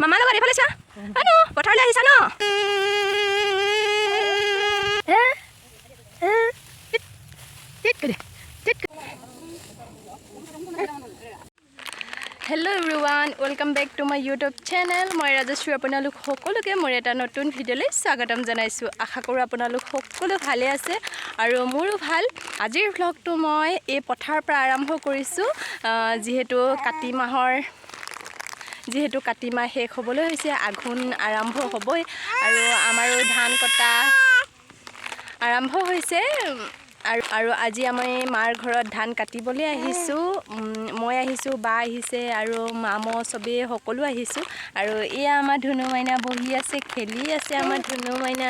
মামাৰ লগত এইফালে চা আনো পথাৰলৈ আহিছা ন Hello everyone, welcome back to my YouTube channel. মই ৰাজশ্ৰী আপোনালোক সকলোকে মোৰ এটা নতুন ভিডিঅ'লৈ স্বাগতম জনাইছো। আশা কৰো আপোনালোক সকলো ভালে আছে আৰু মোৰো ভাল। আজিৰ ভ্লগটো মই এই পথাৰৰ পৰা আৰম্ভ কৰিছো যিহেতু কাতি মাহ শেষ হ'বলৈ হৈছে, আঘোণ আৰম্ভ হ'বই আৰু আমাৰো ধান কটা আৰম্ভ হৈছে আৰু আজি আমি মাৰ ঘৰত ধান কাটিবলৈ আহিছো। মই আহিছো, বা আহিছে আৰু মামা সবে সকলো আহিছো আৰু এয়া আমাৰ ধুনু মাইনা বহি আছে, খেলি আছে আমাৰ ধুনু মাইনা।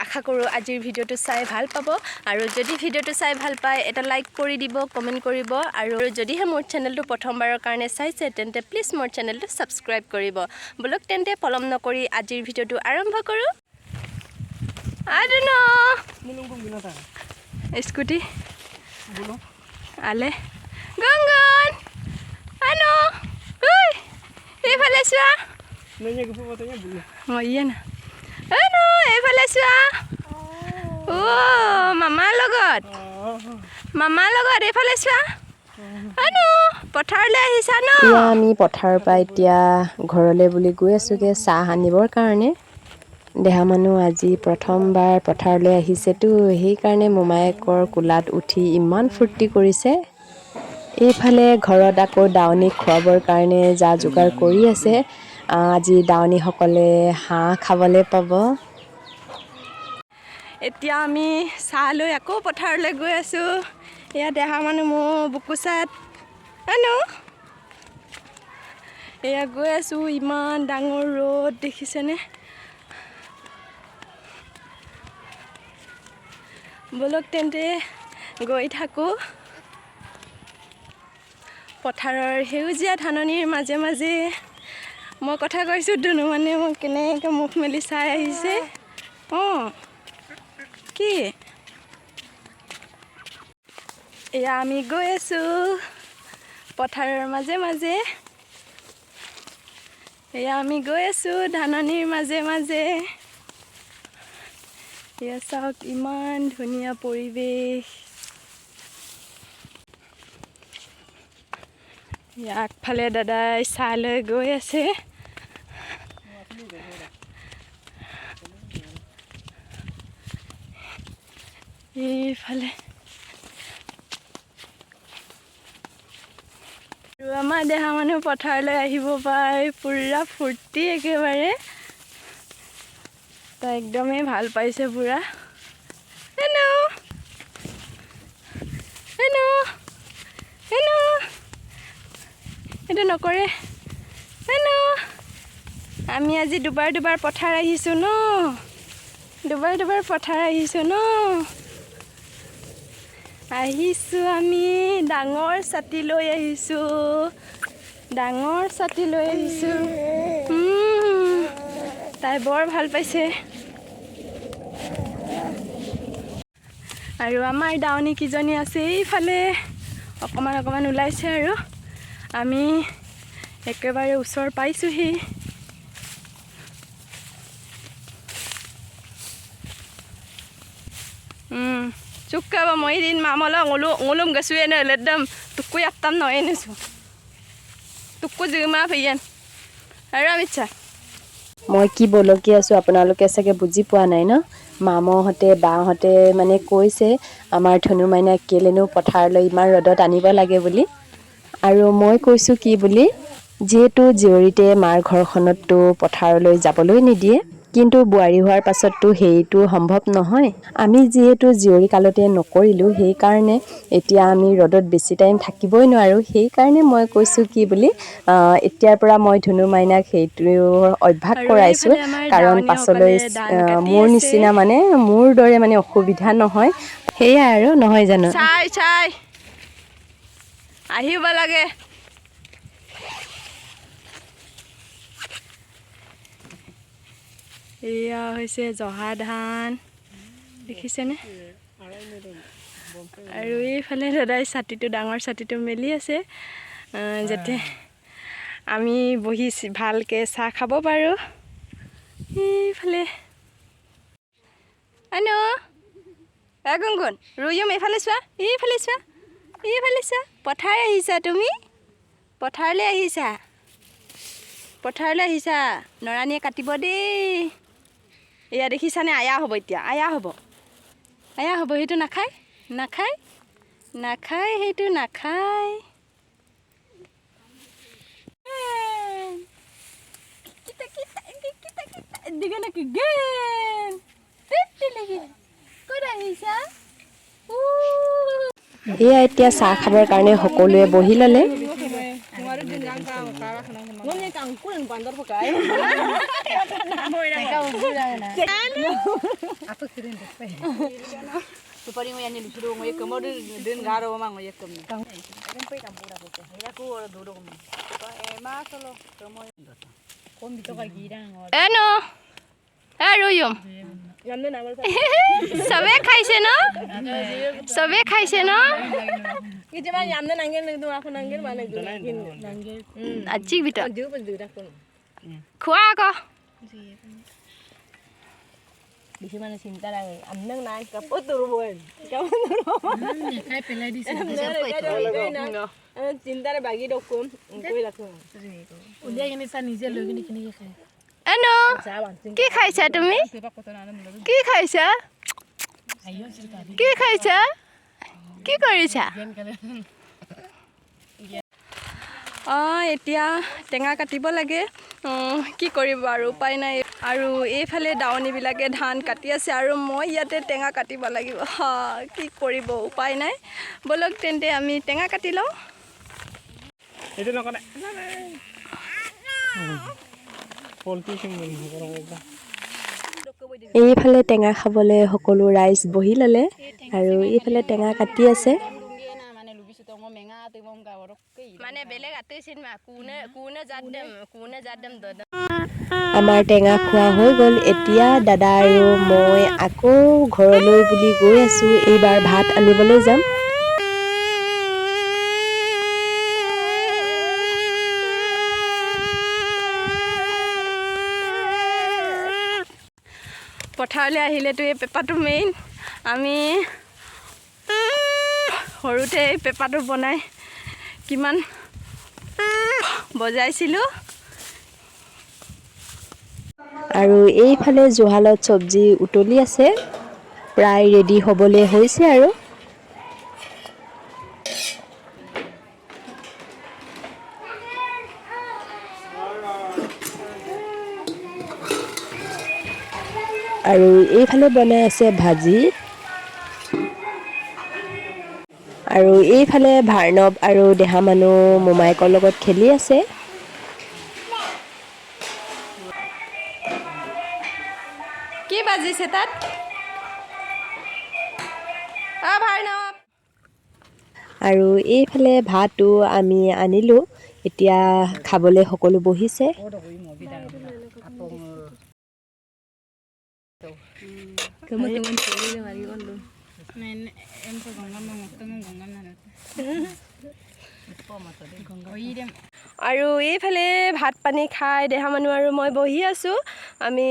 আশা কৰো আজিৰ ভিডিঅ'টো চাই ভাল পাব আৰু যদি ভিডিঅ'টো চাই ভাল পায় এটা লাইক কৰি দিব, কমেন্ট কৰিব আৰু যদিহে মোৰ চেনেলটো প্ৰথমবাৰৰ কাৰণে চাইছে তেন্তে প্লিজ মোৰ চেনেলটো সাবস্ক্ৰাইব কৰিব। বলক তেন্তে পলম নকৰি আজিৰ ভিডিঅ'টো আৰম্ভ কৰো। আদনো স্কুটি আলে গংগন আনো এইফালে চোৱা ইয়ে না আনো এইফালে চোৱা মামাৰ লগত এইফালে চোৱা আনো পথাৰলৈ আহিছা ন। আমি পথাৰৰ পৰা এতিয়া ঘৰলৈ বুলি গৈ আছোগে চাহ আনিবৰ কাৰণে। দেহা মানুহ আজি প্ৰথমবাৰ পথাৰলৈ আহিছেতো, সেইকাৰণে মোমায়েকৰ কোলাত উঠি ইমান ফূৰ্তি কৰিছে। এইফালে ঘৰত আকৌ দাৱনীক খুৱাবৰ কাৰণে যা যোগাৰ কৰি আছে। আজি দাৱনীসকলে হাঁহ খাবলৈ পাব। এতিয়া আমি চাহ লৈ আকৌ পথাৰলৈ গৈ আছো। এয়া দেহা মানুহ মোৰ বুকুচাত আনো এয়া গৈ আছো। ইমান ডাঙৰ ৰ'দ দেখিছেনে? বলক তেন্তে গৈ থাকো। পথাৰৰ সেউজীয়া ধাননিৰ মাজে মাজে মই কথা কৈছো, ধুনু মানে মোক কেনেকৈ মুখ মেলি চাই আহিছে। কি এয়া আমি গৈ আছো পথাৰৰ মাজে মাজে, এয়া আমি গৈ আছো ধাননিৰ মাজে মাজে। এয়া চাওক ইমান ধুনীয়া পৰিৱেশ। আগফালে দাদাই চাহ লৈ গৈ আছে। এইফালে আৰু আমাৰ দেহা মানুহ পথাৰলৈ আহিব পাই পুৰা ফূৰ্তি একেবাৰে। তাই একদমেই ভাল পাইছে পুৰা। এইটো নকৰে। আমি আজি দুবাৰ পথাৰ আহিছো ন, দুবাৰ পথাৰ আহিছো ন। আমি ডাঙৰ ছাতি লৈ আহিছো, তাই বৰ ভাল পাইছে। আৰু আমাৰ দাৱনী কিজনী আছে এইফালে অকমান ওলাইছে আৰু আমি একেবাৰে ওচৰ পাইছোহি। চুক্কাব মই দিন মামলা ngulum gasuena ledam tukku yaktam no enesu tukku jima pheyen aramicha মই কি বলকি আছো আপোনালোকে চাগে বুজি পোৱা নাই ন। মামাহঁতে বাহঁতে মানে কৈছে আমাৰ ধনু মাইনা কেলেনো পথাৰলৈ ইমান ৰ'দত আনিব লাগে বুলি, আৰু মই কৈছো কি বুলি, যিহেতু জীয়ৰীতে মাৰ ঘৰখনততো পথাৰলৈ যাবলৈ নিদিয়ে, কিন্তু বোৱাৰী হোৱাৰ পাছততো সেইটো সম্ভৱ নহয়। আমি যিহেতু জীয়ৰী কালতে নকৰিলোঁ, সেইকাৰণে এতিয়া আমি ৰ'দত বেছি টাইম থাকিবই নোৱাৰোঁ। সেইকাৰণে মই কৈছোঁ কি বুলি, এতিয়াৰ পৰা মই ধুনু মাইনাক সেইটো অভ্যাস কৰাইছোঁ, কাৰণ পাছলৈ মোৰ নিচিনা মানে মোৰ দৰে মানে অসুবিধা নহয়। সেয়াই আৰু নহয় জানো? চাই আহিব লাগে। এয়া হৈছে জহা ধান, দেখিছেনে? আৰু এইফালে দাদাই ছাতিটো, ডাঙৰ ছাতিটো মেলি আছে যাতে আমি বহি ভালকৈ চাহ খাব পাৰোঁ এইফালে আনো গুণগুণ ৰুয়ুম এইফালে চোৱা এইফালে চোৱা পথাৰ আহিছা তুমি পথাৰলৈ আহিছা নৰানীয়ে কাটিব দেই এয়া দেখিছানে আয়া হ'ব এতিয়া আয়া হ'ব সেইটো নাখায় সেইটো নাখায় এয়া এতিয়া চাহ খাবৰ কাৰণে সকলোৱে বহি ল'লে। চবে খাইছে ন আজি ভিতৰত খোৱা আকৌ বেছি মানে চিন্তা নাই আমনক নাই কাপত দৌৰব খাই পেলাই দিছে চিন্তাৰে বাগি দকম কৈ ৰাখো উলিয়াই কিনে চা নিজে লৈ কিনে কিনে খায় এনো কি খাইছা তুমি কি খাইছা কি কৰিছা এতিয়া টেঙা কাটিব লাগে কি কৰিব আৰু উপায় নাই আৰু এইফালে দাৱনীবিলাকে ধান কাটি আছে আৰু মই ইয়াতে টেঙা কাটিব লাগিব কি কৰিব উপায় নাই বলক তেন্তে আমি টেঙা কাটি লওঁ এইফালে টেঙা খাবলৈ সকলো ৰাইজ বহি ল'লে আৰু এইফালে টেঙা কাটি আছে আমাৰ টেঙা খোৱা হৈ গ'ল এতিয়া দাদা আৰু মই আকৌ ঘৰলৈ বুলি গৈ আছোঁ এইবাৰ ভাত আনিবলৈ যাম পথাৰলৈ আহিলেতো এই পেপাটো মেইন আমি সৰুতে এই পেপাটো বনাই কিমান বজাইছিলোঁ আৰু এইফালে জুহালত চব্জি উতলি আছে প্ৰায় ৰেডি হ'বলৈ হৈছে আৰু এইফালে বনাই আছে ভাজি আৰু এইফালে ভাৰ্ণৱ আৰু দেহা মানুহ মোমায়েকৰ লগত খেলি আছে কি বাজিছে তাত ভাৰ্ণৱ আৰু এইফালে ভাতো আমি আনিলোঁ এতিয়া খাবলৈ সকলো বহিছে আৰু এইফালে ভাত পানী খাই দেহা মানুহ আৰু মই বহি আছোঁ আমি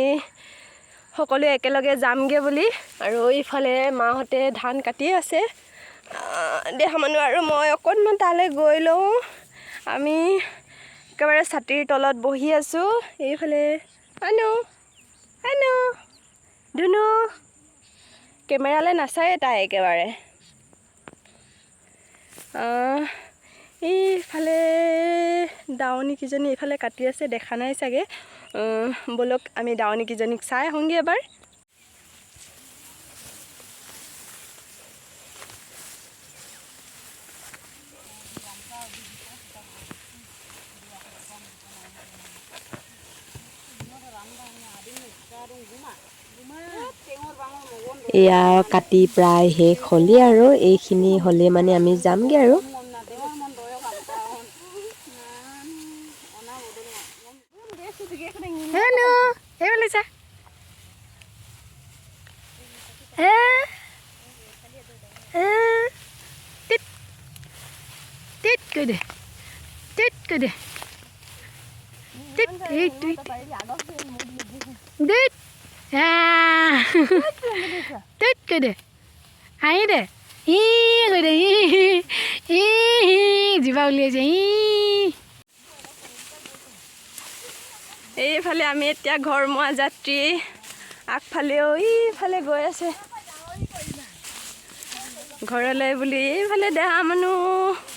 সকলোৱে একেলগে যামগে বুলি আৰু এইফালে মাহঁতে ধান কাটি আছে দেহা মানুহ আৰু মই অকণমান তালৈ গৈ লওঁ আমি একেবাৰে ছাতিৰ তলত বহি আছোঁ এইফালে আনো ধুনু কেমেৰালৈ নাচায়ে তাই একেবাৰে এইফালে দাৱনীকেইজনী এইফালে কাটি আছে দেখা নাই চাগে বলক আমি দাৱনীকেইজনীক চাই আহোঁগৈ এবাৰ এয়া কাটি প্ৰায় শেষ হ'লেই আৰু এইখিনি হ'লে মানে আমি যামগৈ আৰু জিভা উলিয়াইছে এইফালে আমি এতিয়া ঘৰমুৱা যাত্ৰী আগফালেও ইফালে গৈ আছে ঘৰলৈ বুলি এইফালে দেহা মানুহ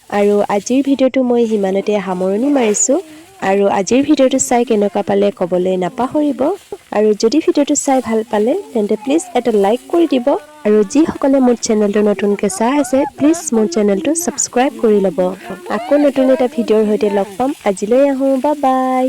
আৰু আজিৰ ভিডিঅ'টো মই সিমানতে সামৰণি মাৰিছোঁ আৰু আজিৰ ভিডিঅ'টো চাই কেনেকুৱা পালে ক'বলৈ নাপাহৰিব আৰু যদি ভিডিঅ'টো চাই ভাল পালে তেন্তে প্লিজ এটা লাইক কৰি দিব আৰু যিসকলে মোৰ চেনেলটো নতুনকৈ চাই আছে প্লিজ মোৰ চেনেলটো ছাবস্ক্ৰাইব কৰি ল'ব আকৌ নতুন এটা ভিডিঅ'ৰ সৈতে লগ পাম আজিলৈ আহোঁ বাই বাই